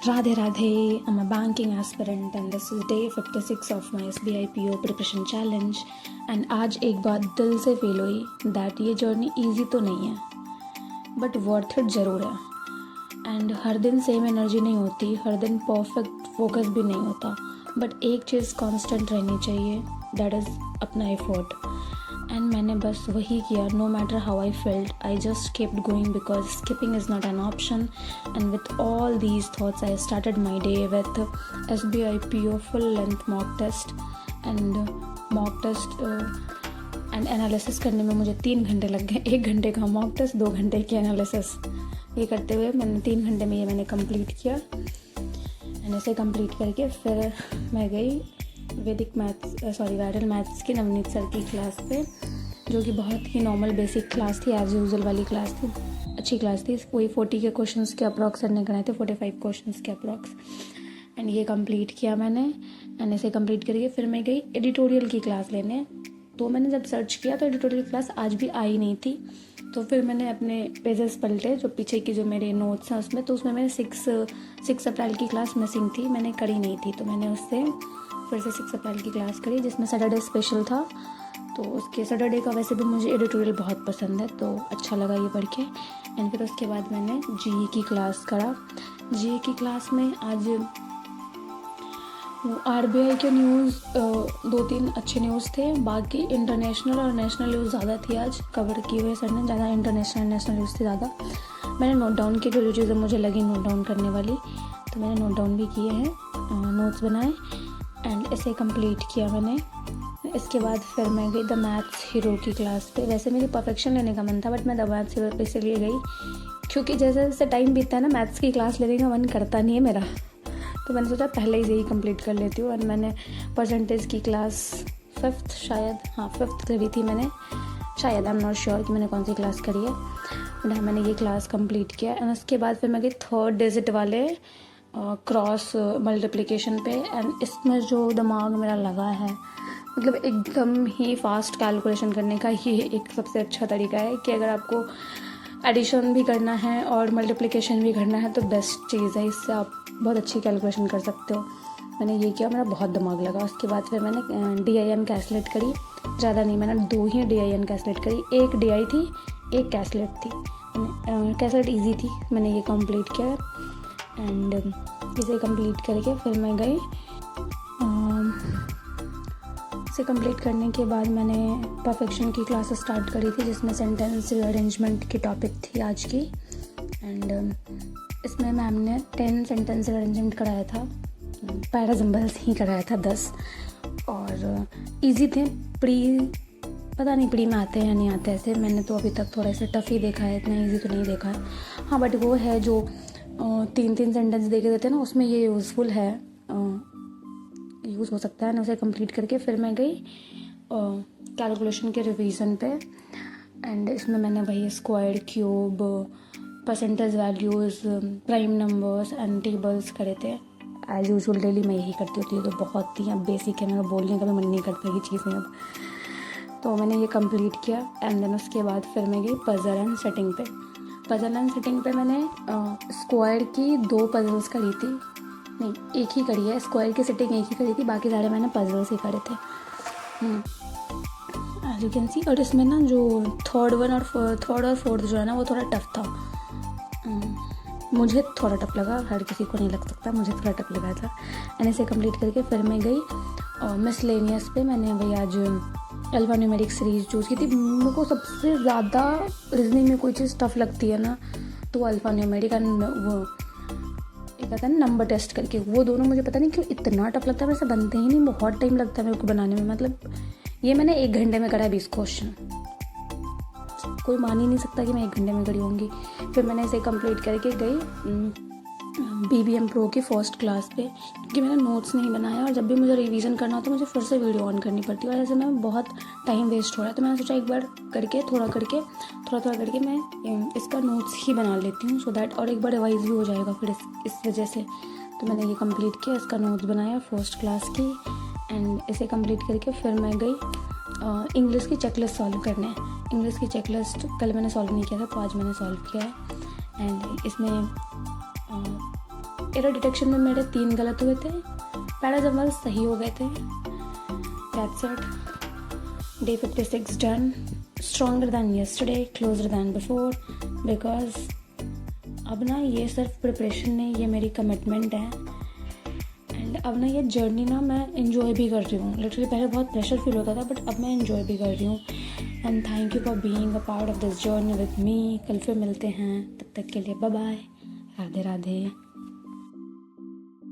Radhe Radhe, I'm a banking aspirant and this is day 56 of my SBI PO preparation challenge and आज एक बात दिल से feel हुई that ये जर्नी ईजी तो नहीं है बट वर्थ इट ज़रूर है। एंड हर दिन सेम एनर्जी नहीं होती, हर दिन परफेक्ट फोकस भी नहीं होता, बट एक चीज़ कांस्टेंट रहनी चाहिए, दैट इज़ अपना एफर्ट। एंड मैंने बस वही किया, no matter how I felt, I just kept going because skipping is not an option. And with all these thoughts I started my day with SBI PO full length mock test and analysis करने में मुझे 3 घंटे लग गए। 1 घंटे का mock test, 2 घंटे की एनालिसिस, ये करते हुए मैंने 3 घंटे में ये मैंने कंप्लीट किया। एंड ऐसे कंप्लीट करके फिर मैं गई वायरल मैथ्स की नवनीत सर की क्लास पे, जो कि बहुत ही नॉर्मल बेसिक क्लास थी, एज यूजुअल वाली क्लास थी, अच्छी क्लास थी। कोई 40 के क्वेश्चंस के अप्रॉक्स करने कराए थे, 45 क्वेश्चंस के अप्रॉक्स। एंड ये कंप्लीट किया मैंने। एंड ऐसे कंप्लीट करके फिर मैं गई एडिटोरियल की क्लास लेने। तो मैंने जब सर्च किया तो एडिटोरियल क्लास आज भी आई नहीं थी। तो फिर मैंने अपने पेजेस पलटे, जो पीछे की जो मेरे नोट्स हैं उसमें, तो उसमें मेरे 6 अप्रैल की क्लास मिसिंग थी, मैंने करी नहीं थी। तो मैंने उससे फिर से 6 अप्रैल की क्लास करी, जिसमें सैटरडे स्पेशल था। तो उसके सैटरडे का वैसे भी मुझे एडिटोरियल बहुत पसंद है, तो अच्छा लगा ये पढ़ के। एंड फिर उसके बाद मैंने GE की क्लास करा। GE की क्लास में आज RBI के न्यूज़ 2-3 अच्छे न्यूज़ थे, बाकी इंटरनेशनल और नेशनल न्यूज़ ज़्यादा थी आज कवर किए हुए सर ने, ज़्यादा इंटरनेशनल नेशनल न्यूज़ थी ज़्यादा। मैंने नोट डाउन की जो चीज़ें मुझे लगी नोट डाउन करने वाली, तो मैंने नोट डाउन भी किए हैं, नोट्स बनाए एंड इसे कंप्लीट किया मैंने। इसके बाद फिर मैं गई द मैथ्स हीरो की क्लास पे। वैसे मेरी परफेक्शन लेने का मन था, बट मैं द मैथ्स हीरो पे इसलिए गई क्योंकि जैसे जैसे टाइम बीतता है ना, मैथ्स की क्लास लेने का मन करता नहीं है मेरा। तो मैंने सोचा पहले ही यही कंप्लीट कर लेती हूँ। एंड मैंने परसेंटेज की क्लास 5th करी थी मैंने, शायद, आई एम नॉट श्योर कि मैंने कौन सी क्लास करी है, बट मैंने ये क्लास कंप्लीट किया। एंड उसके बाद फिर मैं गई 3rd डिजिट वाले क्रॉस मल्टीप्लिकेशन पे। एंड इसमें जो दिमाग मेरा लगा है, मतलब एकदम ही फास्ट कैलकुलेशन करने का ये एक सबसे अच्छा तरीका है कि अगर आपको एडिशन भी करना है और मल्टीप्लिकेशन भी करना है तो बेस्ट चीज़ है, इससे आप बहुत अच्छी कैलकुलेशन कर सकते हो। मैंने ये किया, मेरा बहुत दिमाग लगा। उसके बाद फिर मैंने DIN कैलकुलेट करी, ज़्यादा नहीं, मैंने 2 ही DIN कैलकुलेट करी, एक DI थी, एक कैलकुलेट थी। कैलकुलेट ईजी थी, मैंने ये कंप्लीट किया। एंड इसे कंप्लीट करके फिर मैं गई, इसे कंप्लीट करने के बाद मैंने परफेक्शन की क्लास स्टार्ट करी थी, जिसमें सेंटेंस अरेंजमेंट की टॉपिक थी आज की। एंड इसमें मैम ने 10 सेंटेंस अरेंजमेंट कराया था, पैराजम्बल्स ही कराया था 10, और इजी थे। पता नहीं प्री में आते हैं या नहीं आते ऐसे, मैंने तो अभी तक थोड़ा सा टफ़ ही देखा है, इतना इजी तो नहीं देखा है। हाँ, बट वो है जो 3 सेंटेंस दे के देते हैं ना, उसमें ये यूज़फुल है, यूज़ हो सकता है ना। उसे कंप्लीट करके फिर मैं गई कैलकुलेशन के रिवीजन पे। एंड इसमें मैंने वही square, cube, percentage values, prime numbers and tables करे थे। एज यूजुअल डेली मैं यही करती होती हूँ, तो बहुत ही अब बेसिक है, मेरा बोलने का भी मन नहीं करता ये चीज़ें अब। तो मैंने ये कंप्लीट किया। एंड देन उसके बाद फिर मैं गई पजल एंड सेटिंग पे। पजल एंड सेटिंग पे मैंने स्क्वायर की 2 पजल्स करी थी, नहीं, एक ही करी है, स्क्वायर की सेटिंग एक ही करी थी, बाकी सारे मैंने पजल्स ही करे थे, एज यू कैन सी। और इसमें ना जो थर्ड और फोर्थ जो है ना, वो थोड़ा टफ था, मुझे थोड़ा टफ लगा, हर किसी को नहीं लग सकता, मुझे थोड़ा टफ लगा था। एंड इसे कंप्लीट करके फिर मैं गई मिसलेनियस पे। मैंने भाई आज अल्फान्यूमेरिक सीरीज चूज़ की थी। मेरे को सबसे ज़्यादा रीजनिंग में कोई चीज़ टफ लगती है ना, तो अल्फान्यूमेरिक एंड वो एक आता है नंबर टेस्ट करके, वो दोनों मुझे पता नहीं क्यों इतना टफ लगता है, वैसे बनते ही नहीं, बहुत टाइम लगता है मेरे को बनाने में। मतलब ये मैंने 1 घंटे में करा 20 क्वेश्चन, कोई मान ही नहीं सकता कि मैं 1 घंटे में करी होंगी। फिर मैंने इसे कंप्लीट करके गई BBM Pro की 1st क्लास पे, क्योंकि मैंने नोट्स नहीं बनाया और जब भी मुझे रिवीजन करना होता है मुझे फिर से वीडियो ऑन करनी पड़ती है, और ऐसे में बहुत टाइम वेस्ट हो रहा है। तो मैंने सोचा एक बार करके थोड़ा करके मैं इसका नोट्स ही बना लेती हूँ, सो दैट, और एक बार रिवाइज भी हो जाएगा फिर इस वजह से। तो मैंने ये कंप्लीट किया, इसका नोट्स बनाया 1st क्लास की। एंड इसे कंप्लीट करके फिर मैं गई इंग्लिश की चेकलिस्ट सॉल्व करने। इंग्लिश की चेकलिस्ट कल मैंने सॉल्व नहीं किया था, तो आज मैंने सॉल्व किया है। एंड इसमें एरर डिटेक्शन में मेरे 3 गलत हुए थे, पैराग्राफ सही हो गए थे। That's it. Day 56 done, stronger than yesterday, closer than before, because अब ना ये सिर्फ प्रिपरेशन नहीं, ये मेरी कमिटमेंट है। एंड अब ना ये जर्नी ना मैं इन्जॉय भी कर रही हूँ। लिटरली पहले बहुत प्रेशर फील होता था, बट अब मैं इन्जॉय भी कर रही हूँ। And thank you for being a part of this journey with me. कल फिर मिलते हैं, तब तक के लिए बाय बाय, राधे राधे।